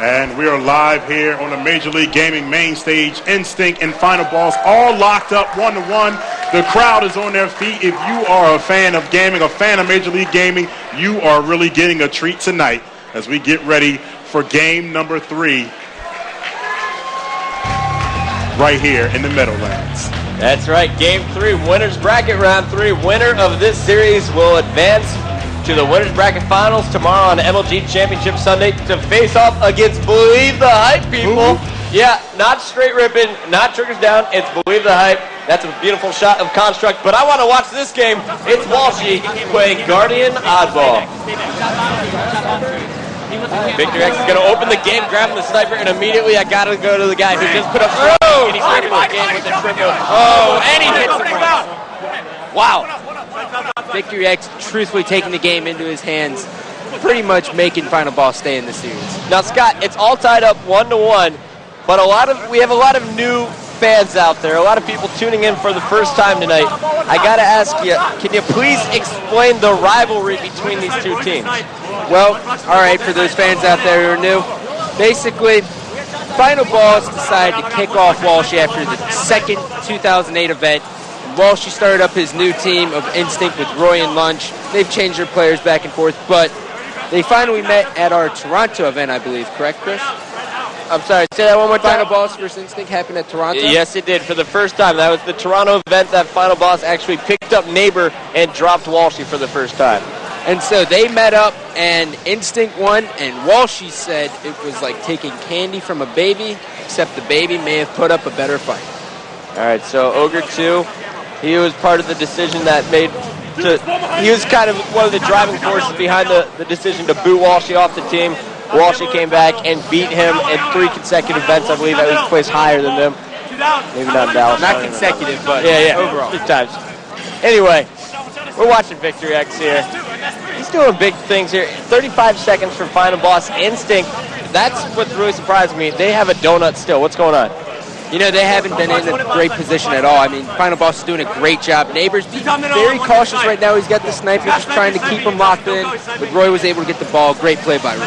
And we are live here on the Major League Gaming main stage. Instinct and Final Boss all locked up 1-1. The crowd is on their feet. If you are a fan of gaming, a fan of Major League Gaming, you are really getting a treat tonight as we get ready for game number 3 right here in the Meadowlands. That's right, game 3, winners bracket round 3. Winner of this series will advance to the winners bracket finals tomorrow on MLG Championship Sunday to face off against Believe the Hype, people. Ooh. Yeah, not straight ripping, not triggers down, it's Believe the Hype. That's a beautiful shot of Construct, but I want to watch this game. It's Walshy playing Guardian Oddball. Victor X is going to open the game, grabbing the sniper, and immediately I got to go to the guy who just put up and he's ripping the game with the triple. Oh, and he hits him. Wow. Victor X truthfully taking the game into his hands, pretty much making Final Boss stay in the series. Now, Scott, it's all tied up 1-1, but we have a lot of new fans out there, a lot of people tuning in for the first time tonight. I got to ask you, can you please explain the rivalry between these two teams? Well, all right, for those fans out there who are new, basically, Final Boss decided to kick off Walshy after the second 2008 event. Walshy started up his new team of Instinct with Roy and Lunch. They've changed their players back and forth, but they finally met at our Toronto event, I believe. Correct, Chris? I'm sorry, say that one more time. Final Boss versus Instinct happened at Toronto? Yes, it did, for the first time. That was the Toronto event that Final Boss actually picked up Neighbor and dropped Walshy for the first time. And so they met up, and Instinct won, and Walshy said it was like taking candy from a baby, except the baby may have put up a better fight. All right, so Ogre 2, he was part of the decision that he was kind of one of the driving forces behind the decision to boot Walshy off the team. Walshy came back and beat him in 3 consecutive events. I believe that was placed higher than them. Maybe not Dallas. Not consecutive, but yeah, overall. 3 times. Anyway, we're watching Victor X here. He's doing big things here. 35 seconds for Final Boss. Instinct, that's what's really surprised me. They have a donut still. What's going on? You know, they haven't been in a great position at all. I mean, Final Boss is doing a great job. Neighbor's being very cautious right now. He's got the sniper just trying to keep him locked in. But Roy was able to get the ball. Great play by Roy.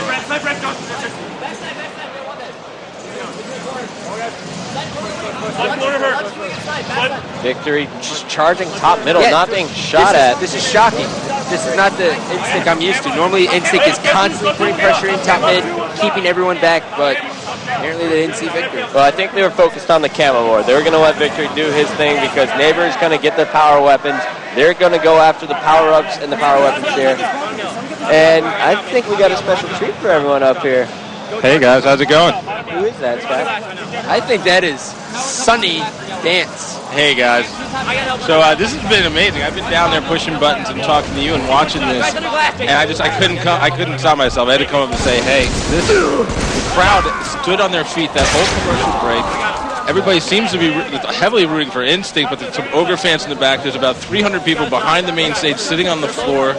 Victory just charging top middle, not being shot at. This is shocking. This is not the Instinct I'm used to. Normally, Instinct is constantly putting pressure in top mid, keeping everyone back, but apparently they didn't see Victor. Well, I think they were focused on the camo more. They were going to let Victor do his thing because Neighbor is going to get their power weapons. They're going to go after the power-ups and the power weapons here. And I think we got a special treat for everyone up here. Hey guys, how's it going? Who is that, Scott? I think that is Sunny Dance. Hey guys. So this has been amazing. I've been down there pushing buttons and talking to you and watching this, and I couldn't stop myself. I had to come up and say, hey, the crowd stood on their feet that whole commercial break. Everybody seems to be heavily rooting for Instinct, but there's some Ogre fans in the back. There's about 300 people behind the main stage sitting on the floor.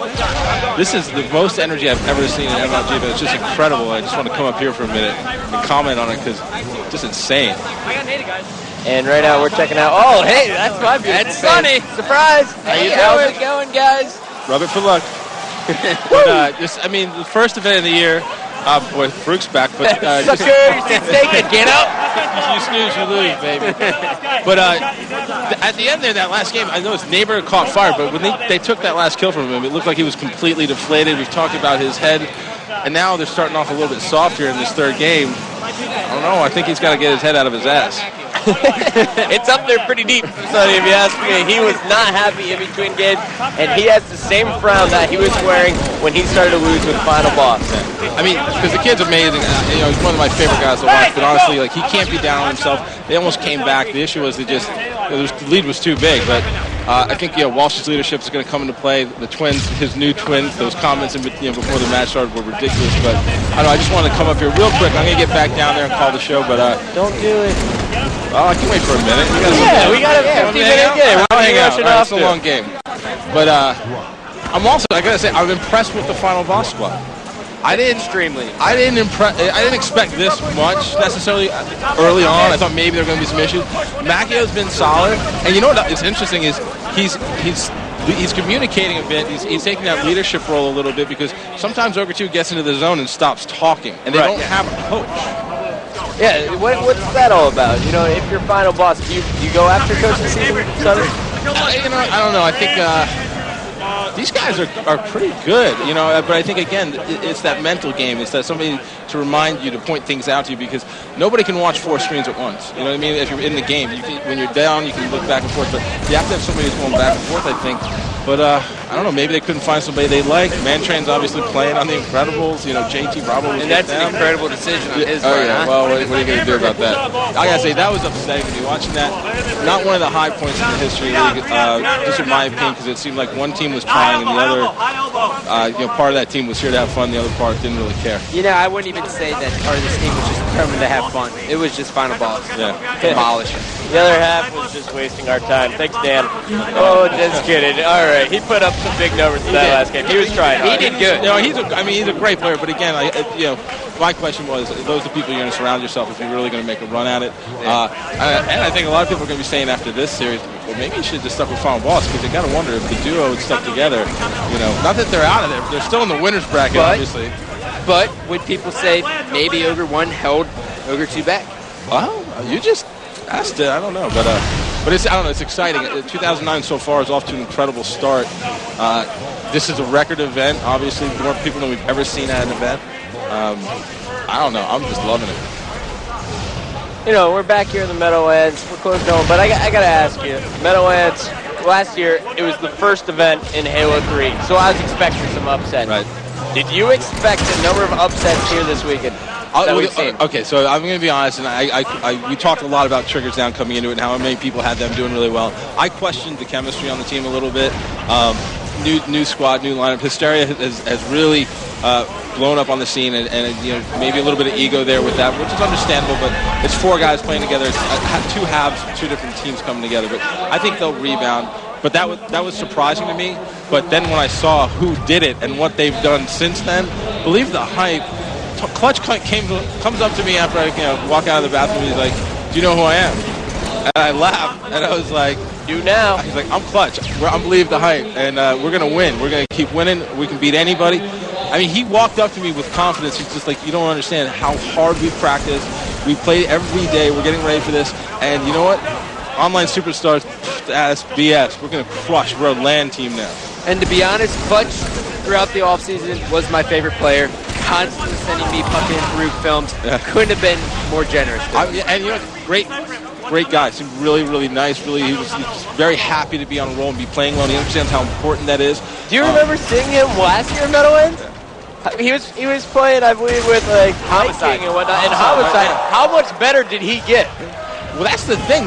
This is the most energy I've ever seen in MLG, but it's just incredible. I just want to come up here for a minute and comment on it because it's just insane. And right now we're checking out. Oh, hey, that's my beautiful That's Sunny. Surprise. Hey, how's it going, guys? Rub it for luck. But the first event of the year. Boy, Brooks back, but sucker, take it, get up. You snooze, you lose, baby. But at the end there, that last game, I know his neighbor caught fire, but when they took that last kill from him, it looked like he was completely deflated. We've talked about his head, and now they're starting off a little bit soft here in this third game. I don't know. I think he's got to get his head out of his ass. It's up there pretty deep, Sonny, if you ask me. He was not happy in between games, and he has the same frown that he was wearing when he started to lose with Final Boss. I mean, because the kid's amazing. He's one of my favorite guys to watch, but honestly, he can't be down on himself. They almost came back. The issue was the lead was too big, but I think Walsh's leadership is going to come into play. The twins, his new twins, those comments before the match started were ridiculous. But I just want to come up here real quick. I'm going to get back down there and call the show, but don't do it. Oh, I can wait for a minute. We got a 15-minute game. I'll hang out. It's a long game. But I got to say, I'm impressed with the Final Boss squad. I didn't expect this much necessarily early on. I thought maybe there were going to be some issues. Mackeo's been solid, and you know what is interesting is he's he's communicating a bit. He's taking that leadership role a little bit because sometimes Ogre 2 gets into the zone and stops talking, and they don't have a coach. Yeah, what's that all about? You know, if you're final boss, do you go after coach this season, Sonny? I don't know. I think these guys are pretty good, you know. But I think again, it's that mental game. It's that somebody to remind you to point things out to you because nobody can watch 4 screens at once. You know what I mean? If you're in the game, when you're down, you can look back and forth. But you have to have somebody who's going back and forth, I think. But I don't know. Maybe they couldn't find somebody they like. Mantrain's obviously playing on the Incredibles. You know, JT Bravo was and that's an incredible decision on his part. Yeah. Well, what are you going to do about that? I gotta say that was upsetting to me watching that. Not one of the high points in the history of the league, just in my opinion, because it seemed like one team was trying and the other, part of that team was here to have fun. The other part didn't really care. You know, I wouldn't even say that part of this team was just determined to have fun. It was just final balls. Yeah. Demolish it. The other half was just wasting our time. Thanks, Dan. Oh, just kidding. All right, he put up some big numbers in that last game. He was trying hard. He did good. You know, he's a great player. But again, my question was, those are the people you're going to surround yourself if you're really going to make a run at it. And I think a lot of people are going to be saying after this series, well, maybe you should just stuck with final boss because you got to wonder if the duo had stuck together. You know, not that they're out of there, but they're still in the winner's bracket, obviously. But would people say maybe Ogre 1 held Ogre 2 back? Well, you just asked it. I don't know, but it's It's exciting. 2009 so far is off to an incredible start. This is a record event. Obviously, more people than we've ever seen at an event. I don't know. I'm just loving it. You know, we're back here in the Meadowlands. We're close to home, but I got to ask you, Meadowlands. Last year, it was the first event in Halo 3, so I was expecting some upsets. Right. Did you expect a number of upsets here this weekend? Okay, so I'm going to be honest, and we talked a lot about Triggers Down coming into it and how many people had them doing really well. I questioned the chemistry on the team a little bit. New squad, new lineup. Hysteria has really blown up on the scene, and maybe a little bit of ego there with that, which is understandable, but it's 4 guys playing together. It's 2 halves, 2 different teams coming together, but I think they'll rebound. But that was surprising to me. But then when I saw who did it and what they've done since then, believe the hype. Clutch comes up to me after I walk out of the bathroom. He's like, "Do you know who I am?" And I laughed, and I was like, "You now?" He's like, "I'm Clutch. I believe the hype, and we're gonna win. We're gonna keep winning. We can beat anybody." I mean, he walked up to me with confidence. He's just like, "You don't understand how hard we practice. We play every day. We're getting ready for this, and you know what? Online superstars, that's BS. We're gonna crush. We're a LAN team now." And to be honest, Clutch throughout the offseason was my favorite player. Constantly sending me fucking through films. Couldn't have been more generous. And great guy. Seemed really, really nice. He was very happy to be on a roll and be playing well. He understands how important that is. Do you remember seeing him last year in Meadowlands? He was playing, I believe, with like Homicide and whatnot. And Homicide, how much better did he get? Well, that's the thing.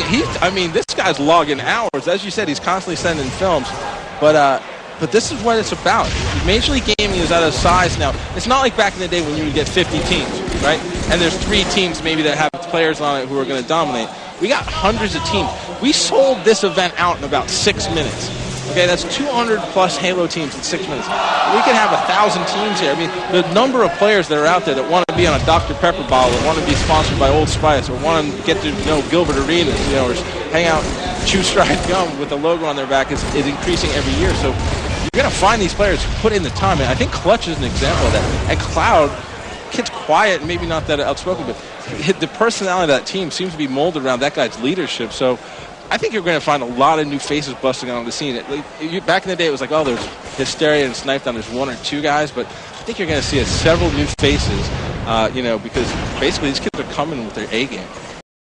This guy's logging hours. As you said, he's constantly sending films. But this is what it's about. Major League Gaming is at a size now. It's not like back in the day when you would get 50 teams, right? And there's 3 teams maybe that have players on it who are going to dominate. We got hundreds of teams. We sold this event out in about 6 minutes. Okay, that's 200-plus Halo teams in 6 minutes. We can have 1,000 teams here. I mean, the number of players that are out there that want to be on a Dr. Pepper bottle or want to be sponsored by Old Spice or want to get to know Gilbert Arenas, or hang out, chew stride gum with a logo on their back is increasing every year. So you're going to find these players who put in the time. And I think Clutch is an example of that. And Cloud, kid's quiet, maybe not that outspoken, but the personality of that team seems to be molded around that guy's leadership. So I think you're going to find a lot of new faces busting on the scene. Back in the day, it was like, there's Hysteria and Snipe Down. There's 1 or 2 guys, but I think you're going to see several new faces, because basically these kids are coming with their A game.